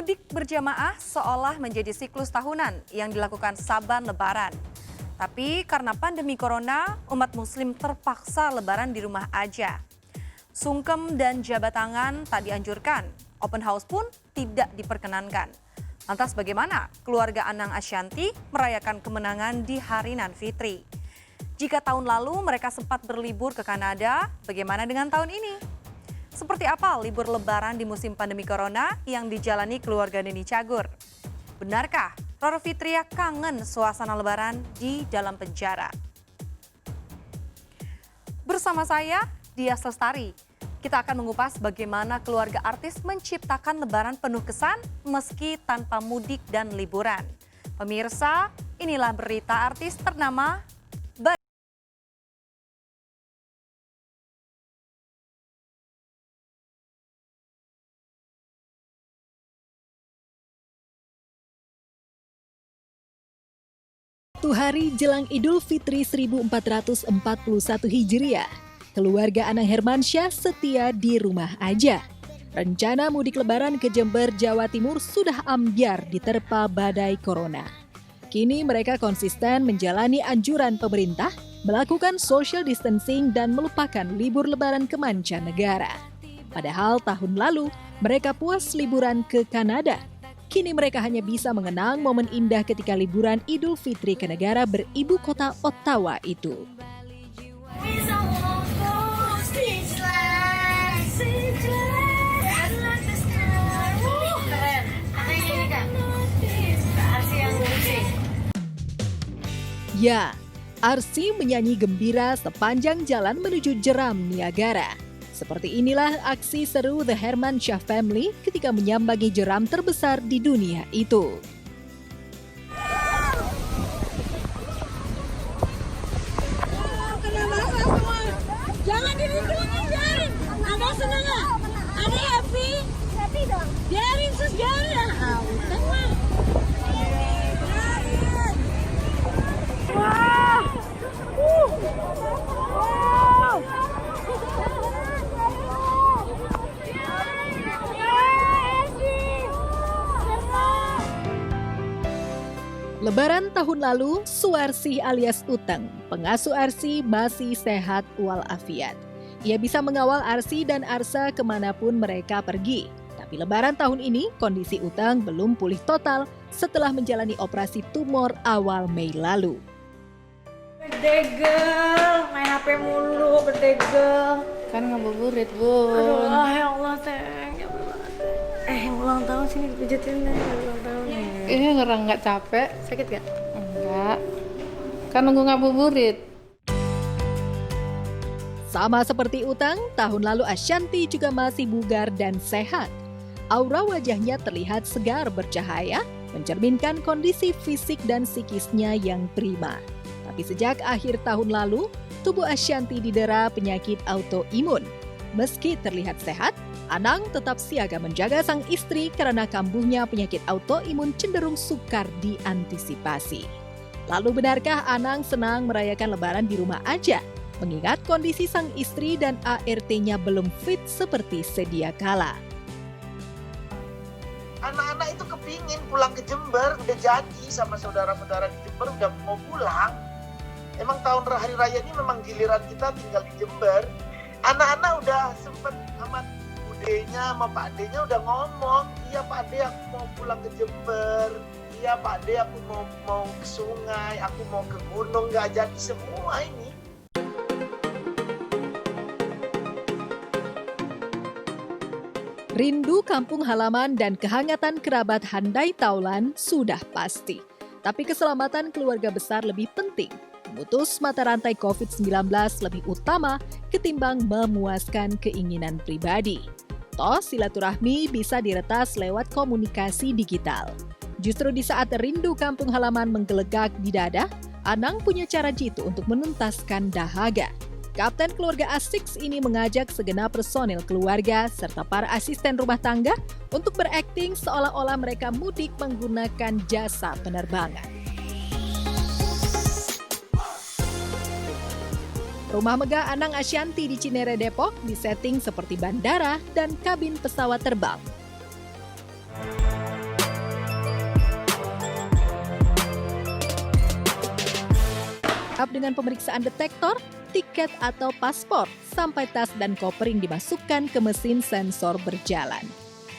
Mudik berjamaah seolah menjadi siklus tahunan yang dilakukan Saban Lebaran. Tapi karena pandemi corona, umat muslim terpaksa lebaran di rumah aja. Sungkem dan jabat tangan tak dianjurkan, open house pun tidak diperkenankan. Lantas bagaimana keluarga Anang Ashanty merayakan kemenangan di hari Nan Fitri? Jika tahun lalu mereka sempat berlibur ke Kanada, bagaimana dengan tahun ini? Seperti apa libur lebaran di musim pandemi corona yang dijalani keluarga Neni Cagur? Benarkah Roro Fitria kangen suasana lebaran di dalam penjara? Bersama saya, Dias Lestari. Kita akan mengupas bagaimana keluarga artis menciptakan lebaran penuh kesan meski tanpa mudik dan liburan. Pemirsa, inilah berita artis ternama Satu hari jelang Idul Fitri 1441 Hijriah, keluarga Anang Hermansyah setia di rumah aja. Rencana mudik lebaran ke Jember, Jawa Timur sudah ambyar diterpa badai corona. Kini mereka konsisten menjalani anjuran pemerintah, melakukan social distancing dan melupakan libur lebaran ke mancanegara. Padahal tahun lalu mereka puas liburan ke Kanada. Kini mereka hanya bisa mengenang momen indah ketika liburan Idul Fitri ke negara beribu kota Ottawa itu. Ya, Arsy menyanyi gembira sepanjang jalan menuju jeram Niagara. Seperti inilah aksi seru The Hermansyah Family ketika menyambangi jeram terbesar di dunia itu. Jangan dilindungi, biarin. Ada senang nggak? Ada happy? Happy dong. Biarin, sus, biarin. Tenang. Biarin. Wah. Lebaran tahun lalu, Suarsy alias Uteng, pengasuh Arsy masih sehat walafiat. Ia bisa mengawal Arsy dan Arsa kemanapun mereka pergi. Tapi lebaran tahun ini, kondisi Uteng belum pulih total setelah menjalani operasi tumor awal Mei lalu. Berdegel, main HP mulu, berdegel. Kan ngabuburit, Bun. Aduh, ya Allah, Teng. Ya Allah, Teng. Ulang tahun sini dipijetin deh, ulang tahun. Nggak capek. Sakit gak? Enggak. Kan nunggu ngabuburit. Sama seperti Uteng, tahun lalu Ashanty juga masih bugar dan sehat. Aura wajahnya terlihat segar bercahaya, mencerminkan kondisi fisik dan psikisnya yang prima. Tapi sejak akhir tahun lalu, tubuh Ashanty didera penyakit autoimun. Meski terlihat sehat, Anang tetap siaga menjaga sang istri karena kambuhnya penyakit autoimun cenderung sukar diantisipasi. Lalu benarkah Anang senang merayakan lebaran di rumah aja? Mengingat kondisi sang istri dan ART-nya belum fit seperti sedia kala. Anak-anak itu kepingin pulang ke Jember, udah janji sama saudara-saudara di Jember udah mau pulang. Emang tahun hari raya ini memang giliran kita tinggal di Jember. Anak-anak udah sempet sama budenya sama Pak D-nya udah ngomong, iya Pak D aku mau pulang ke Jember, iya Pak D aku mau ke sungai, aku mau ke gunung, nggak jadi semua ini. Rindu kampung halaman dan kehangatan kerabat handai taulan sudah pasti. Tapi keselamatan keluarga besar lebih penting. Memutus mata rantai COVID-19 lebih utama ketimbang memuaskan keinginan pribadi. Toh silaturahmi bisa diretas lewat komunikasi digital. Justru di saat rindu kampung halaman menggelegak di dada, Anang punya cara jitu untuk menuntaskan dahaga. Kapten keluarga A6 ini mengajak segenap personil keluarga serta para asisten rumah tangga untuk berakting seolah-olah mereka mudik menggunakan jasa penerbangan. Rumah megah Anang Ashanty di Cinere, Depok disetting seperti bandara dan kabin pesawat terbang. Lengkap dengan pemeriksaan detektor, tiket atau paspor, sampai tas dan kopering dimasukkan ke mesin sensor berjalan.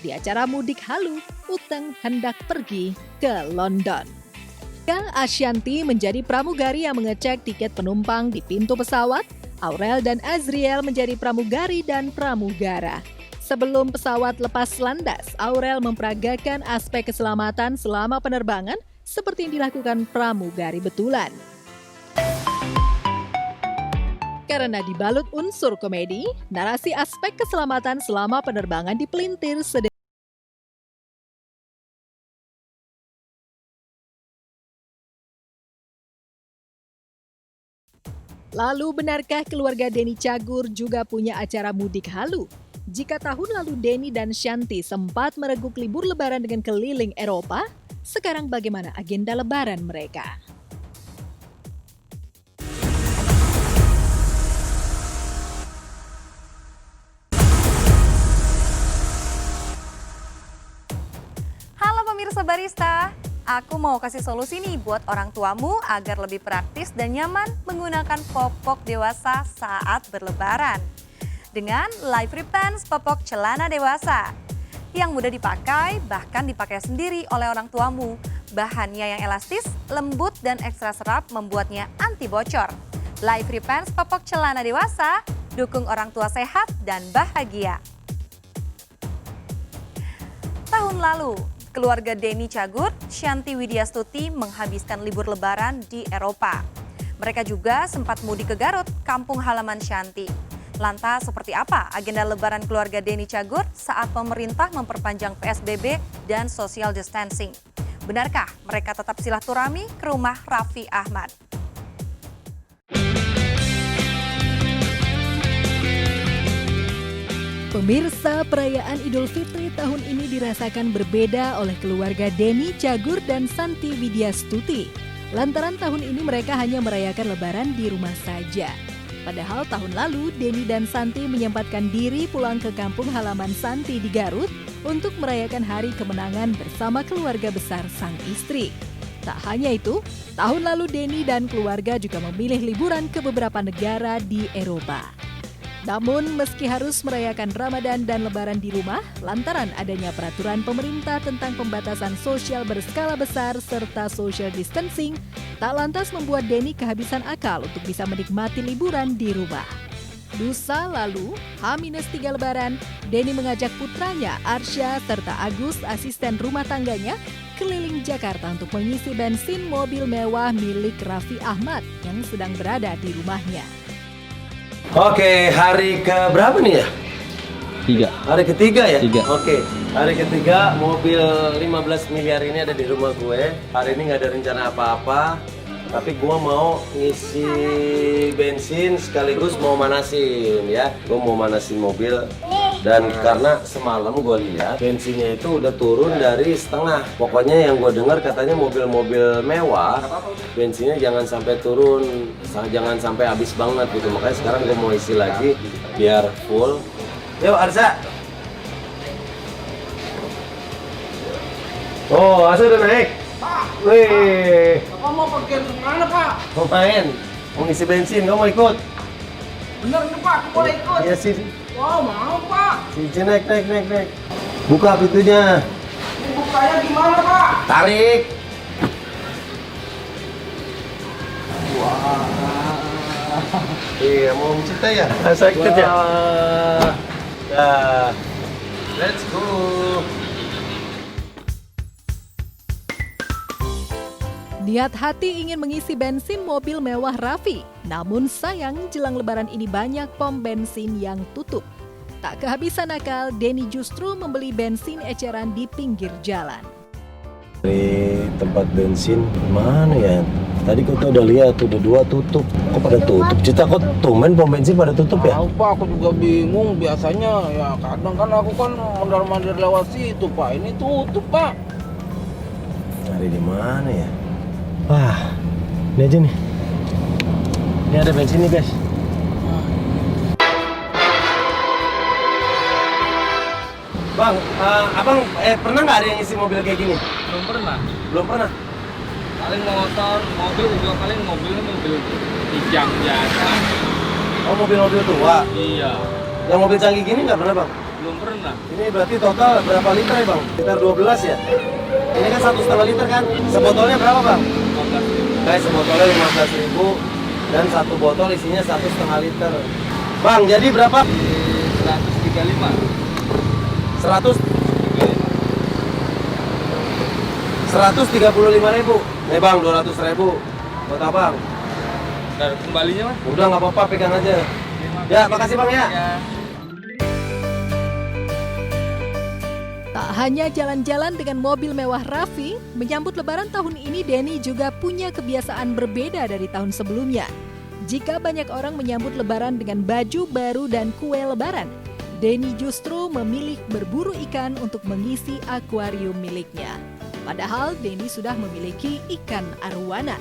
Di acara mudik halu, Uteng hendak pergi ke London. Ashanti menjadi pramugari yang mengecek tiket penumpang di pintu pesawat. Aurel dan Azriel menjadi pramugari dan pramugara. Sebelum pesawat lepas landas, Aurel memperagakan aspek keselamatan selama penerbangan seperti yang dilakukan pramugari betulan. Karena dibalut unsur komedi, narasi aspek keselamatan selama penerbangan dipelintir Lalu benarkah keluarga Denny Cagur juga punya acara mudik halu? Jika tahun lalu Denny dan Shanti sempat mereguk libur lebaran dengan keliling Eropa, sekarang bagaimana agenda lebaran mereka? Halo pemirsa Barista, aku mau kasih solusi nih buat orang tuamu agar lebih praktis dan nyaman menggunakan popok dewasa saat berlebaran. Dengan Live Repants popok celana dewasa yang mudah dipakai, bahkan dipakai sendiri oleh orang tuamu. Bahannya yang elastis, lembut, dan ekstra serap membuatnya anti bocor. Live Repants popok celana dewasa, dukung orang tua sehat dan bahagia. Tahun lalu, keluarga Denny Cagur, Shanti Widyastuti menghabiskan libur lebaran di Eropa. Mereka juga sempat mudik ke Garut, kampung halaman Shanti. Lantas seperti apa agenda lebaran keluarga Denny Cagur saat pemerintah memperpanjang PSBB dan social distancing? Benarkah mereka tetap silaturahmi ke rumah Raffi Ahmad? Pemirsa, perayaan Idul Fitri tahun ini dirasakan berbeda oleh keluarga Denny Cagur dan Santi Widyastuti. Lantaran tahun ini mereka hanya merayakan lebaran di rumah saja. Padahal tahun lalu Denny dan Santi menyempatkan diri pulang ke kampung halaman Santi di Garut untuk merayakan hari kemenangan bersama keluarga besar sang istri. Tak hanya itu, tahun lalu Denny dan keluarga juga memilih liburan ke beberapa negara di Eropa. Namun, meski harus merayakan Ramadan dan Lebaran di rumah, lantaran adanya peraturan pemerintah tentang pembatasan sosial berskala besar serta social distancing, tak lantas membuat Denny kehabisan akal untuk bisa menikmati liburan di rumah. Lusa lalu, H-3 Lebaran, Denny mengajak putranya Arsya serta Agus, asisten rumah tangganya, keliling Jakarta untuk mengisi bensin mobil mewah milik Raffi Ahmad yang sedang berada di rumahnya. Oke, hari ke berapa nih ya? 3. Hari ketiga ya? 3. Oke, hari ketiga mobil 15 miliar ini ada di rumah gue. Hari ini nggak ada rencana apa-apa, tapi gue mau ngisi bensin sekaligus mau manasin ya. Gue mau manasin mobil dan karena semalam gue lihat bensinnya itu udah turun dari setengah. Pokoknya yang gue dengar katanya mobil-mobil mewah bensinnya jangan sampai turun, jangan sampai habis banget gitu. Makanya sekarang gue mau isi lagi biar full. Yuk Arsa. Oh, Arsa udah naik. Wih. Bapak mau pergi kemana, Pak? Mau main, mau ngisi bensin, kamu mau ikut? Bener nih, Pak, aku boleh ikut. Iya sih. Wow, mau, Pak. Cici naik. Buka pintunya. Bukanya gimana, Pak? Tarik. Iya, mau mencinta ya? Sakit ya? Nah, let's go. Niat hati ingin mengisi bensin mobil mewah Raffi. Namun sayang jelang lebaran ini banyak pom bensin yang tutup. Tak kehabisan akal, Denny justru membeli bensin eceran di pinggir jalan. Di tempat bensin mana ya? Tadi kau udah lihat, udah 2 tutup. Kok pada tutup? Cita kok tumben pom bensin pada tutup ya? Tahu, Pak, aku juga bingung. Biasanya ya kadang kan aku kan mondar-mandir lewat situ, Pak. Ini tutup, Pak. Cari di mana ya? Wah, ini aja nih. Ini ada bensin nih, guys. Bang, abang pernah nggak ada yang isi mobil kayak gini? Belum pernah. Belum pernah. Paling motor, mobil juga paling mobil kijang biasa. Oh, mobil-mobil tua. Iya, Yang mobil canggih gini nggak pernah, Bang? belum pernah. Ini berarti total berapa liter ya, Bang? Sekitar 12 ya? Ini kan 1,5 liter kan? Sebotolnya berapa, Bang? 15.000. Guys, sebotolnya 15.000 dan satu botol isinya 1,5 liter. Bang, jadi berapa? 135. 100 135.000. Nih Bang, 200.000 buat Abang. Dan kembalinya Mas? Udah nggak apa-apa, pegang aja. Ya, makasih Bang ya. Tak hanya jalan-jalan dengan mobil mewah Raffi, menyambut Lebaran tahun ini Denny juga punya kebiasaan berbeda dari tahun sebelumnya. Jika banyak orang menyambut Lebaran dengan baju baru dan kue Lebaran, Denny justru memilih berburu ikan untuk mengisi akuarium miliknya. Padahal Denny sudah memiliki ikan arwana.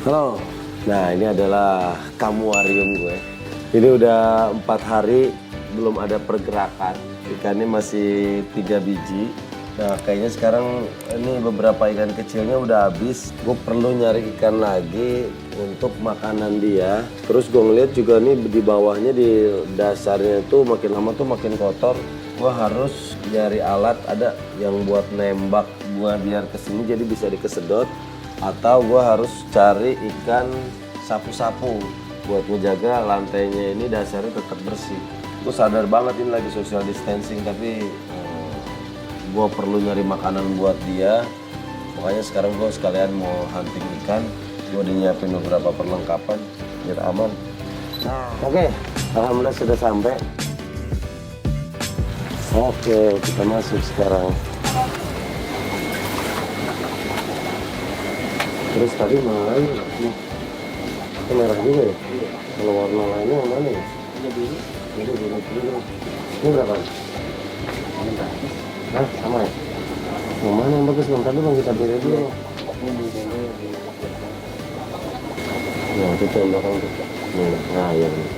Halo. Nah, ini adalah kamuarium gue. Ini udah 4 hari belum ada pergerakan. Ikannya masih 3 biji. Nah, kayaknya sekarang ini beberapa ikan kecilnya udah habis. Gue perlu nyari ikan lagi untuk makanan dia. Terus gue ngeliat juga nih di bawahnya, di dasarnya tuh makin lama tuh makin kotor. Gue harus nyari alat, ada yang buat nembak gue biar kesini jadi bisa dikesedot. Atau gue harus cari ikan sapu-sapu buat ngejaga lantainya ini dasarnya tetap bersih. Gue sadar banget ini lagi social distancing, tapi gue perlu nyari makanan buat dia. Makanya sekarang gue sekalian mau hunting ikan. Gue udah nyiapin beberapa perlengkapan biar aman. Oke, alhamdulillah sudah sampai. Oke, kita masuk sekarang. Terus tadi mana ini? Itu merah juga ya? Kalau warna lainnya yang mana ya? Ini biru. Ini berapa? Hah, sama ya? Yang mana yang bagus? Bentar dulu Bang, kita pilih dulu. Nah, itu yang belakang tuh. Nih, nah ya bener.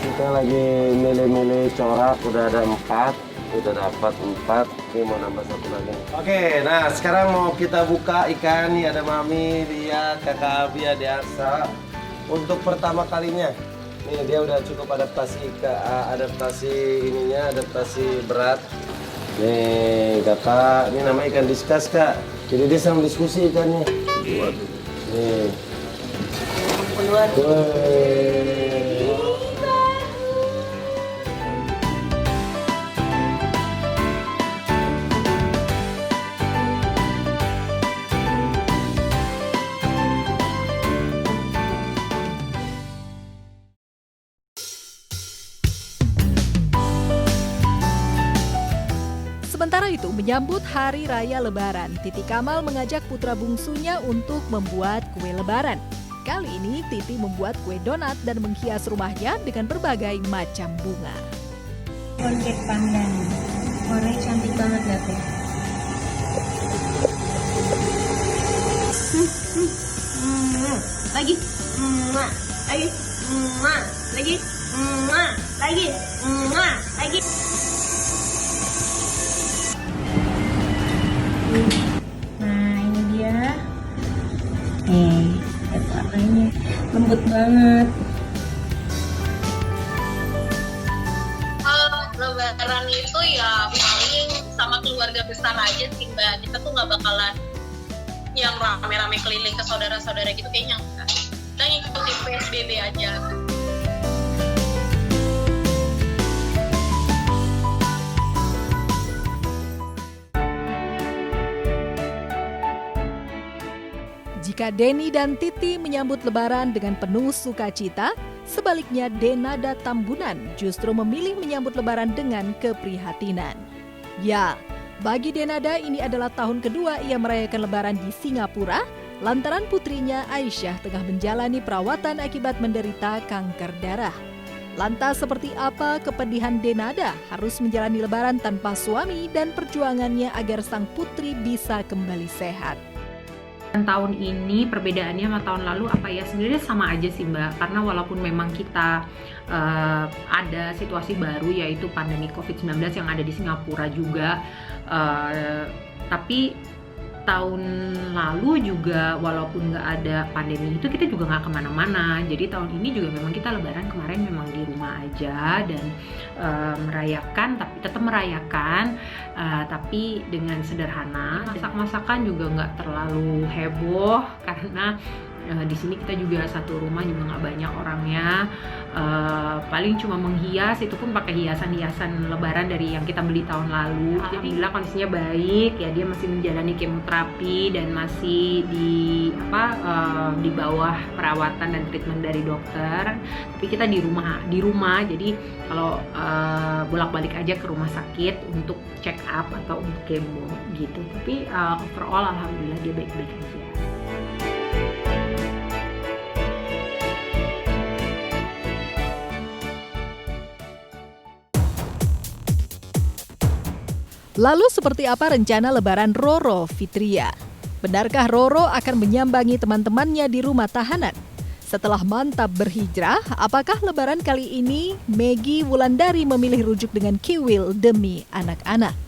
Kita lagi milih-milih corak, udah ada 4. Udah dapat 4, ini mau nambah 1 lagi. Oke, nah sekarang mau kita buka ikan. Nih ada Mami, dia, Kakak Abi, Ade Arsa. Untuk pertama kalinya, nih dia udah cukup adaptasi adaptasi berat. Nih kakak, ini namanya ikan diskus Kak. Jadi dia sama diskusi ikannya. Nih. Wih. Sementara itu, menyambut Hari Raya Lebaran, Titi Kamal mengajak putra bungsunya untuk membuat kue Lebaran. Kali ini, Titi membuat kue donat dan menghias rumahnya dengan berbagai macam bunga. Konsep pandan. Warnanya cantik banget ya teh. Lagi. Lagi. Lagi. Lagi. Lagi. Nah, ini dia. Lihat warnanya lembut banget. Lebaran itu ya paling sama keluarga besar aja sih Mbak. Kita tuh nggak bakalan yang rame-rame keliling ke saudara-saudara gitu, kayaknya enggak. Kita ngikutin PSBB aja. Jika Denny dan Titi menyambut Lebaran dengan penuh sukacita, sebaliknya Denada Tambunan justru memilih menyambut Lebaran dengan keprihatinan. Ya, bagi Denada ini adalah tahun kedua ia merayakan Lebaran di Singapura, lantaran putrinya Aisyah tengah menjalani perawatan akibat menderita kanker darah. Lantas seperti apa kepedihan Denada harus menjalani Lebaran tanpa suami dan perjuangannya agar sang putri bisa kembali sehat? Tahun ini perbedaannya sama tahun lalu apa ya, sebenarnya sama aja sih Mbak, karena walaupun memang kita ada situasi baru yaitu pandemi COVID-19 yang ada di Singapura juga, tapi tahun lalu juga walaupun nggak ada pandemi itu kita juga nggak kemana-mana. Jadi tahun ini juga memang kita lebaran kemarin memang di rumah aja dan merayakan, tapi tetap merayakan tapi dengan sederhana. Masak-masakan juga nggak terlalu heboh karena di sini kita juga satu rumah juga nggak banyak orangnya, paling cuma menghias, itu pun pakai hiasan-hiasan lebaran dari yang kita beli tahun lalu. Alhamdulillah kondisinya baik ya, dia masih menjalani kemoterapi dan masih di bawah perawatan dan treatment dari dokter. Tapi kita di rumah jadi kalau bolak-balik aja ke rumah sakit untuk check up atau untuk kemo gitu. Tapi overall alhamdulillah dia baik-baik aja. Lalu seperti apa rencana lebaran Roro Fitria? Benarkah Roro akan menyambangi teman-temannya di rumah tahanan? Setelah mantap berhijrah, apakah lebaran kali ini Maggie Wulandari memilih rujuk dengan Kiwil demi anak-anak?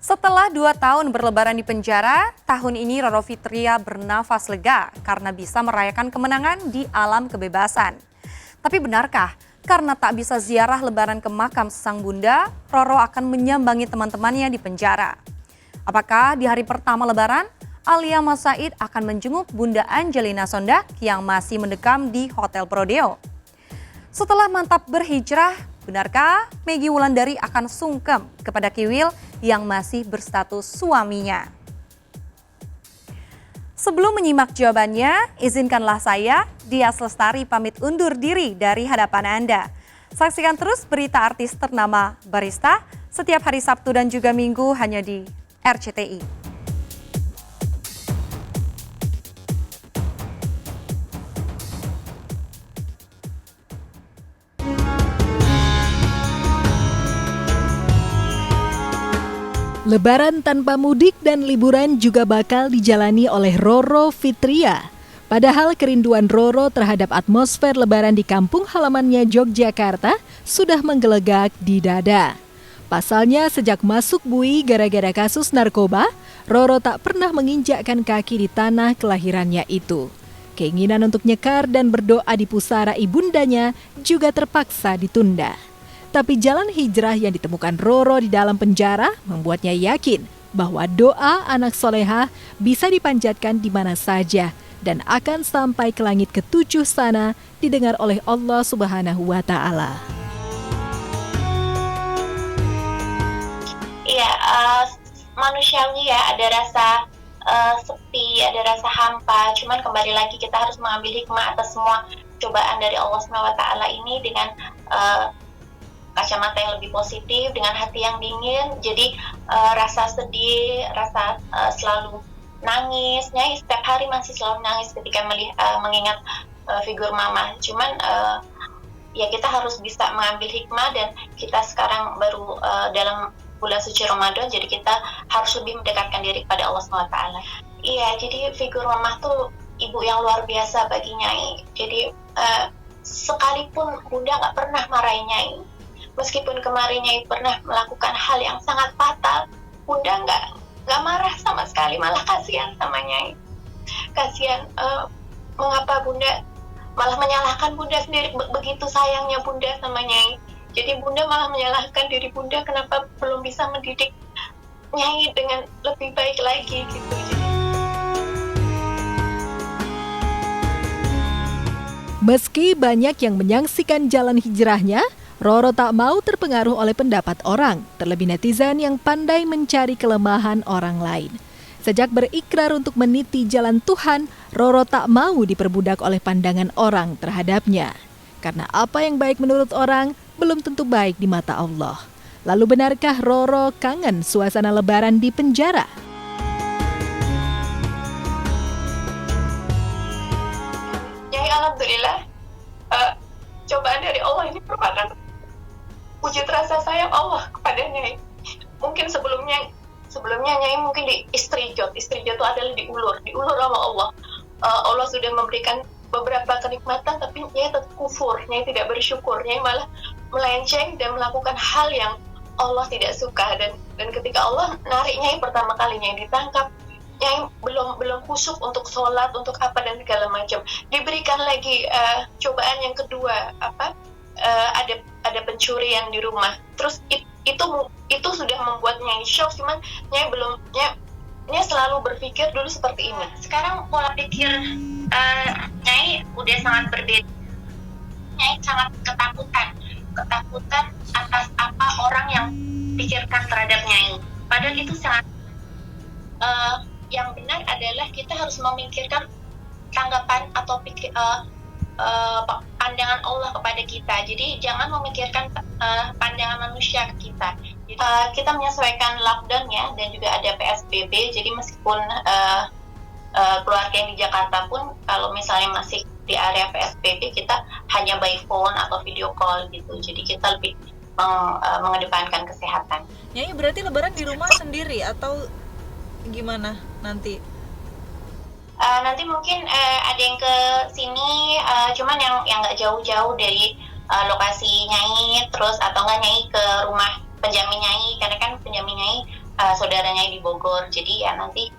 Setelah 2 tahun berlebaran di penjara, tahun ini Roro Fitria bernafas lega karena bisa merayakan kemenangan di alam kebebasan. Tapi benarkah karena tak bisa ziarah lebaran ke makam sang bunda, Roro akan menyambangi teman-temannya di penjara? Apakah di hari pertama lebaran, Alia Mas Said akan menjenguk Bunda Angelina Sondak yang masih mendekam di Hotel Prodeo? Setelah mantap berhijrah, benarkah Maggie Wulandari akan sungkem kepada Kiwil yang masih berstatus suaminya? Sebelum menyimak jawabannya, izinkanlah saya, Dias Lestari, pamit undur diri dari hadapan Anda. Saksikan terus berita artis ternama Barista setiap hari Sabtu dan juga Minggu hanya di RCTI. Lebaran tanpa mudik dan liburan juga bakal dijalani oleh Roro Fitria. Padahal kerinduan Roro terhadap atmosfer lebaran di kampung halamannya Yogyakarta sudah menggelegak di dada. Pasalnya sejak masuk bui gara-gara kasus narkoba, Roro tak pernah menginjakkan kaki di tanah kelahirannya itu. Keinginan untuk nyekar dan berdoa di pusara ibundanya juga terpaksa ditunda. Tapi jalan hijrah yang ditemukan Roro di dalam penjara membuatnya yakin bahwa doa anak soleha bisa dipanjatkan di mana saja dan akan sampai ke langit ketujuh sana didengar oleh Allah Subhanahu wa Ta'ala. Iya, manusiawi ya, ada rasa sepi, ada rasa hampa. Cuman kembali lagi kita harus mengambil hikmah atas semua cobaan dari Allah Subhanahu wa Ta'ala ini dengan kacamata yang lebih positif, dengan hati yang dingin. Jadi rasa sedih, rasa selalu nangis, setiap hari masih selalu nangis ketika mengingat figur mama. Cuman ya kita harus bisa mengambil hikmah, dan kita sekarang baru dalam bulan suci Ramadan, jadi kita harus lebih mendekatkan diri kepada Allah SWT. Iya, jadi figur mama tuh ibu yang luar biasa bagi Nyai. Jadi sekalipun bunda nggak pernah marahin Nyai, meskipun kemarin Nyai pernah melakukan hal yang sangat fatal, bunda nggak marah sama sekali, malah kasihan sama Nyai. Kasihan, mengapa bunda malah menyalahkan bunda sendiri, begitu sayangnya bunda sama Nyai. Jadi bunda malah menyalahkan diri bunda, kenapa belum bisa mendidik Nyai dengan lebih baik lagi gitu. Meski banyak yang menyaksikan jalan hijrahnya, Roro tak mau terpengaruh oleh pendapat orang, terlebih netizen yang pandai mencari kelemahan orang lain. Sejak berikrar untuk meniti jalan Tuhan, Roro tak mau diperbudak oleh pandangan orang terhadapnya. Karena apa yang baik menurut orang, belum tentu baik di mata Allah. Lalu benarkah Roro kangen suasana lebaran di penjara? Nyai alhamdulillah, cobaan dari Allah ini merupakan wujud rasa sayang Allah kepada Nyai. Mungkin sebelumnya Nyai mungkin di istrijot itu adalah diulur sama Allah. Allah sudah memberikan beberapa kenikmatan, tapi Nyai tetap kufur, Nyai tidak bersyukur, Nyai malah melenceng dan melakukan hal yang Allah tidak suka. Dan ketika Allah narik Nyai pertama kali, Nyai ditangkap, Nyai belum khusyuk untuk sholat, untuk apa dan segala macam. Diberikan lagi cobaan yang kedua, ada pencurian di rumah. Terus itu sudah membuat Nyai shock, cuman Nyai selalu berpikir dulu seperti ini. Sekarang pola pikir Nyai udah sangat berbeda. Nyai sangat ketakutan atas apa orang yang pikirkan terhadap Nyai. Padahal itu sangat yang benar adalah kita harus memikirkan tanggapan atau pandangan Allah kepada kita. Jadi jangan memikirkan pandangan manusia ke kita. Kita menyesuaikan lockdown ya, dan juga ada PSBB. Jadi meskipun keluarga yang di Jakarta pun kalau misalnya masih di area PSBB, kita hanya by phone atau video call gitu. Jadi kita lebih mengedepankan kesehatan. Nyai berarti lebaran di rumah sendiri atau gimana nanti? Nanti mungkin ada yang ke sini, cuman yang nggak jauh-jauh dari lokasi Nyai, terus atau nggak Nyai ke rumah penjamin Nyai, karena kan penjamin Nyai saudara Nyai di Bogor, jadi ya nanti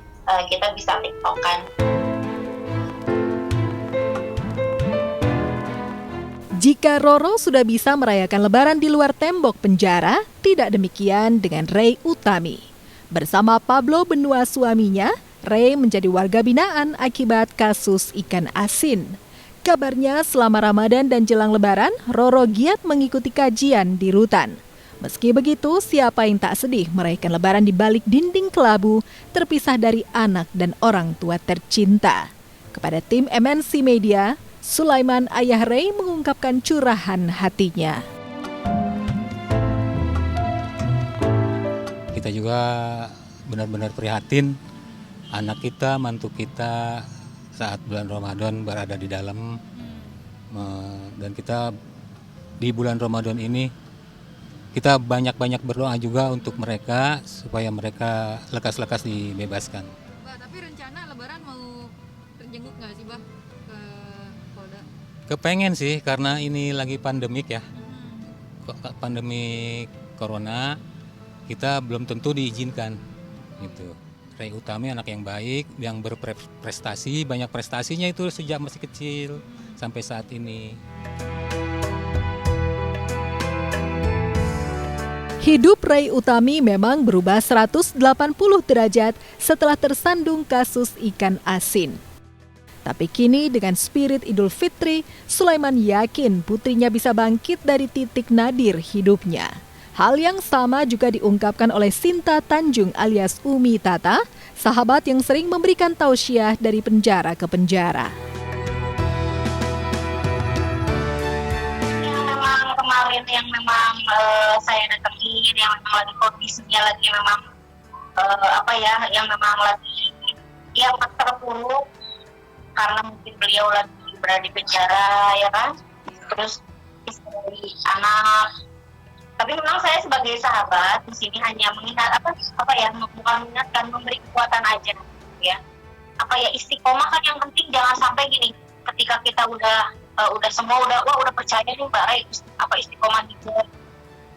kita bisa tiktokan. Jika Roro sudah bisa merayakan lebaran di luar tembok penjara, tidak demikian dengan Ray Utami. Bersama Pablo Benua suaminya, Ray menjadi warga binaan akibat kasus ikan asin. Kabarnya selama Ramadan dan jelang lebaran, Roro giat mengikuti kajian di rutan. Meski begitu, siapa yang tak sedih merayakan lebaran di balik dinding kelabu, terpisah dari anak dan orang tua tercinta. Kepada tim MNC Media, Sulaiman ayah Ray mengungkapkan curahan hatinya. Kita juga benar-benar prihatin anak kita, mantu kita saat bulan Ramadan berada di dalam, dan kita di bulan Ramadan ini kita banyak-banyak berdoa juga untuk mereka supaya mereka lekas-lekas dibebaskan. Bah, tapi rencana lebaran mau terjenguk nggak sih, Bah, ke Polda? Kepengen sih, karena ini lagi pandemik ya, pandemi corona, kita belum tentu diizinkan gitu. Ray Utami anak yang baik, yang berprestasi, banyak prestasinya itu sejak masih kecil sampai saat ini. Hidup Ray Utami memang berubah 180 derajat setelah tersandung kasus ikan asin. Tapi kini dengan spirit Idul Fitri, Sulaiman yakin putrinya bisa bangkit dari titik nadir hidupnya. Hal yang sama juga diungkapkan oleh Sinta Tanjung alias Umi Tata, sahabat yang sering memberikan tausiah dari penjara ke penjara. Kemarin yang memang saya datengin, yang memang lagi kondisinya lagi memang yang memang lagi terpuruk karena mungkin beliau lagi berada di penjara ya kan, terus istri anak. Tapi memang saya sebagai sahabat di sini hanya mengingat bukan mengingatkan, memberi kekuatan aja ya. Istiqomah kan yang penting, jangan sampai gini, ketika kita udah semua udah percaya nih Mbak Ray, istiqomah juga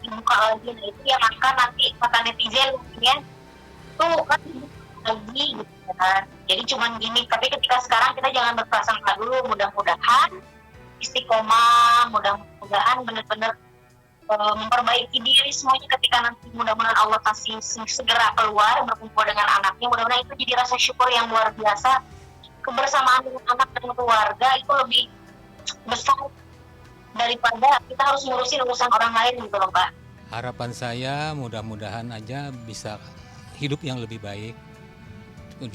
dibuka lagi, nah itu yang akan nanti kata netizen ya tuh kan lagi gitu kan. Jadi cuman gini, tapi ketika sekarang kita jangan berprasangka dulu, mudah-mudahan istiqomah, mudah-mudahan benar-benar memperbaiki diri semuanya ketika nanti mudah-mudahan Allah kasih segera keluar berkumpul dengan anaknya. Mudah-mudahan itu jadi rasa syukur yang luar biasa. Kebersamaan dengan anak dan keluarga itu lebih besar daripada kita harus ngurusin urusan orang lain gitu loh Pak. Harapan saya mudah-mudahan aja bisa hidup yang lebih baik.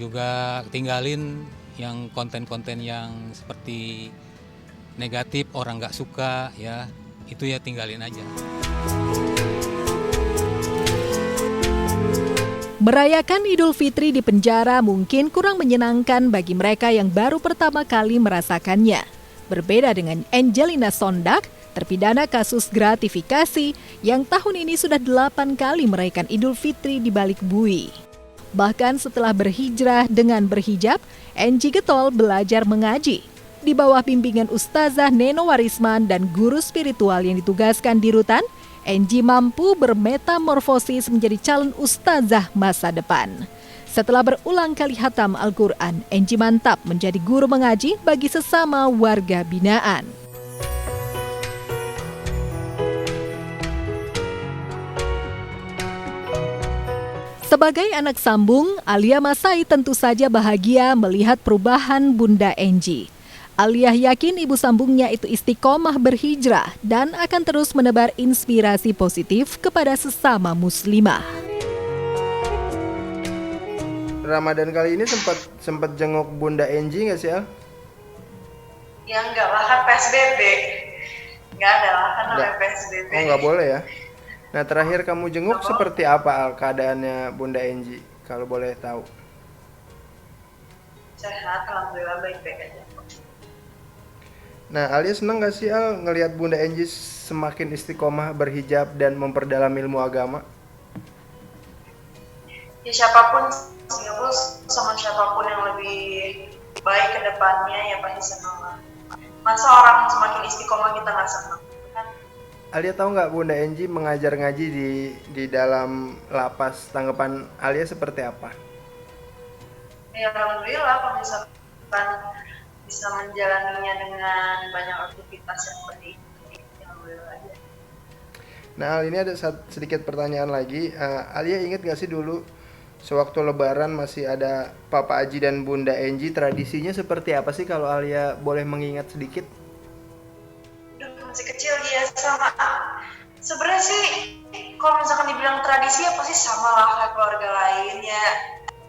Juga tinggalin yang konten-konten yang seperti negatif, orang nggak suka ya, itu ya tinggalin aja. Merayakan Idul Fitri di penjara mungkin kurang menyenangkan bagi mereka yang baru pertama kali merasakannya. Berbeda dengan Angelina Sondak, terpidana kasus gratifikasi yang tahun ini sudah 8 kali merayakan Idul Fitri di balik bui. Bahkan setelah berhijrah dengan berhijab, Enji getol belajar mengaji. Di bawah bimbingan Ustazah Neno Warisman dan guru spiritual yang ditugaskan di Rutan, Enji mampu bermetamorfosis menjadi calon ustazah masa depan. Setelah berulang kali hatam Al-Quran, Enji mantap menjadi guru mengaji bagi sesama warga binaan. Sebagai anak sambung, Alia Masai tentu saja bahagia melihat perubahan Bunda Enji. Alia yakin ibu sambungnya itu istiqomah berhijrah dan akan terus menebar inspirasi positif kepada sesama muslimah. Ramadan kali ini sempat jenguk Bunda Enji nggak sih, Al? Ya enggak lah, kan PSBB. Enggak ada lah, kan namanya PSBB. Oh, nggak boleh ya? Nah, terakhir kamu jenguk seperti apa, Al, keadaannya Bunda Enji, kalau boleh tahu? Sehat, alhamdulillah baik-baik aja. Nah, Alia senang nggak sih, Al, ngelihat Bunda Enji semakin istiqomah berhijab dan memperdalam ilmu agama? Ya siapapun, sama siapapun yang lebih baik ke depannya ya pasti senang lah. Masa orang semakin istiqomah kita nggak senang? Alia tahu nggak Bunda Enji mengajar ngaji di dalam lapas? Tanggapan Alia seperti apa? Ya alhamdulillah kalau misalkan bisa menjalaninya dengan banyak aktivitas yang seperti itu, alhamdulillah aja. Nah, ini ada sedikit pertanyaan lagi. Alia ingat nggak sih dulu sewaktu Lebaran masih ada Papa Aji dan Bunda Enji, tradisinya seperti apa sih kalau Alia boleh mengingat sedikit? Masih kecil dia sama. Sebenarnya sih kalau misalkan dibilang tradisi ya pasti sama lah kayak keluarga lain ya,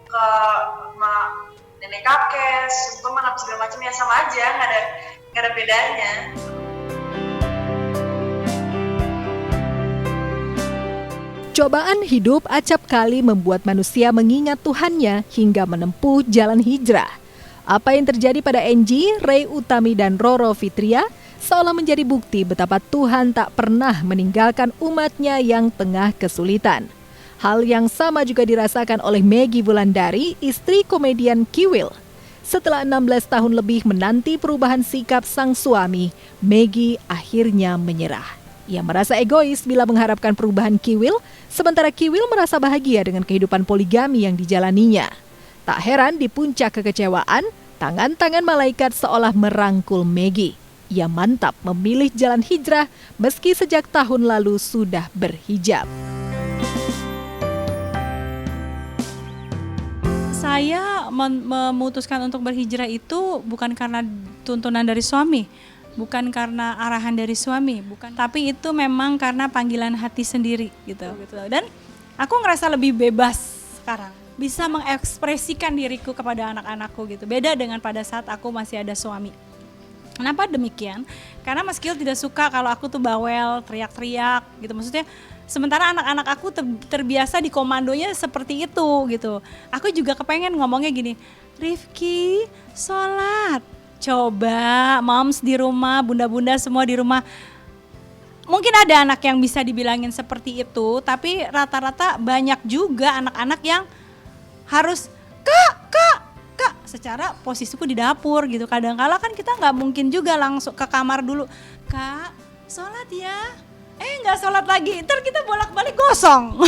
ke nenek kakek, teman segala macam ya sama aja, nggak ada bedanya. Cobaan hidup acap kali membuat manusia mengingat Tuhannya hingga menempuh jalan hijrah. Apa yang terjadi pada Enji, Ray Utami dan Roro Fitria seolah menjadi bukti betapa Tuhan tak pernah meninggalkan umatnya yang tengah kesulitan. Hal yang sama juga dirasakan oleh Maggie Wulandari, istri komedian Kiwil. Setelah 16 tahun lebih menanti perubahan sikap sang suami, Maggie akhirnya menyerah. Ia merasa egois bila mengharapkan perubahan Kiwil, sementara Kiwil merasa bahagia dengan kehidupan poligami yang dijalaninya. Tak heran di puncak kekecewaan, tangan-tangan malaikat seolah merangkul Maggie. Ia mantap memilih jalan hijrah meski sejak tahun lalu sudah berhijab. Saya memutuskan untuk berhijrah itu bukan karena tuntunan dari suami, bukan karena arahan dari suami, tapi itu memang karena panggilan hati sendiri gitu. Dan aku ngerasa lebih bebas sekarang, bisa mengekspresikan diriku kepada anak-anakku gitu. Beda dengan pada saat aku masih ada suami. Kenapa demikian? Karena Mas Kil tidak suka kalau aku tuh bawel, teriak-teriak gitu. Maksudnya sementara anak-anak aku terbiasa di komandonya seperti itu gitu. Aku juga kepengen ngomongnya gini, Rifki, sholat. Coba moms di rumah, bunda-bunda semua di rumah. Mungkin ada anak yang bisa dibilangin seperti itu, tapi rata-rata banyak juga anak-anak yang harus, Kak, secara posisiku di dapur gitu. Kadang-kala kan kita nggak mungkin juga langsung ke kamar dulu, Kak, sholat ya. Nggak sholat lagi, ntar kita bolak-balik gosong.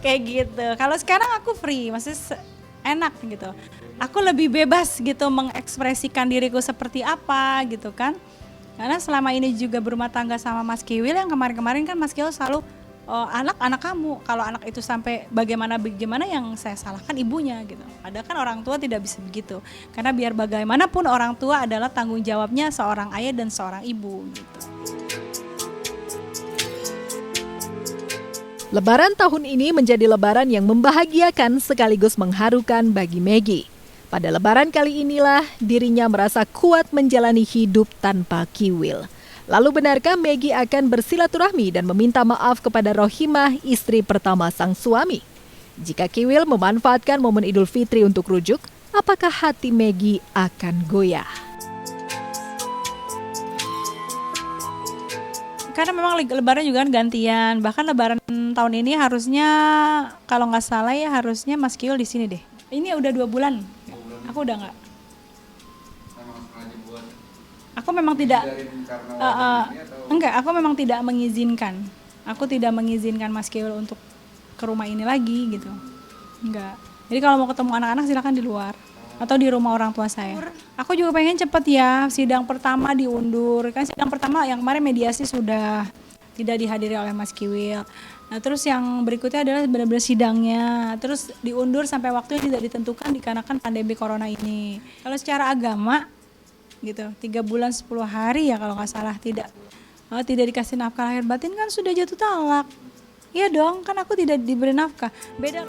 Kayak gitu. Kalau sekarang aku free, maksudnya enak gitu. Aku lebih bebas gitu mengekspresikan diriku seperti apa gitu kan. Karena selama ini juga berumah tangga sama Mas Kiwil, yang kemarin-kemarin kan Mas Kiwil selalu anak kamu, kalau anak itu sampai bagaimana yang saya salahkan ibunya gitu. Padahal kan orang tua tidak bisa begitu, karena biar bagaimanapun orang tua adalah tanggung jawabnya seorang ayah dan seorang ibu gitu. Lebaran tahun ini menjadi lebaran yang membahagiakan sekaligus mengharukan bagi Maggie. Pada lebaran kali inilah dirinya merasa kuat menjalani hidup tanpa Kiwil. Lalu benarkah Maggie akan bersilaturahmi dan meminta maaf kepada Rohimah, istri pertama sang suami? Jika Kiwil memanfaatkan momen Idul Fitri untuk rujuk, apakah hati Maggie akan goyah? Karena memang lebaran juga kan gantian. Bahkan lebaran tahun ini harusnya kalau nggak salah ya harusnya Mas Kiul di sini deh. Ini udah 2 bulan. Aku udah nggak. Aku memang tidak. Enggak, aku memang tidak mengizinkan. Aku tidak mengizinkan Mas Kiul untuk ke rumah ini lagi gitu. Enggak. Jadi kalau mau ketemu anak-anak silakan di luar atau di rumah orang tua saya. Aku juga pengen cepet ya, sidang pertama diundur. Kan sidang pertama yang kemarin mediasi sudah tidak dihadiri oleh Mas Kiwil. Nah terus yang berikutnya adalah benar-benar sidangnya. Terus diundur sampai waktu yang tidak ditentukan dikarenakan pandemi corona ini. Kalau secara agama gitu, 3 bulan 10 hari ya kalau nggak salah tidak dikasih nafkah lahir batin kan sudah jatuh talak. Iya dong, kan aku tidak diberi nafkah. Beda.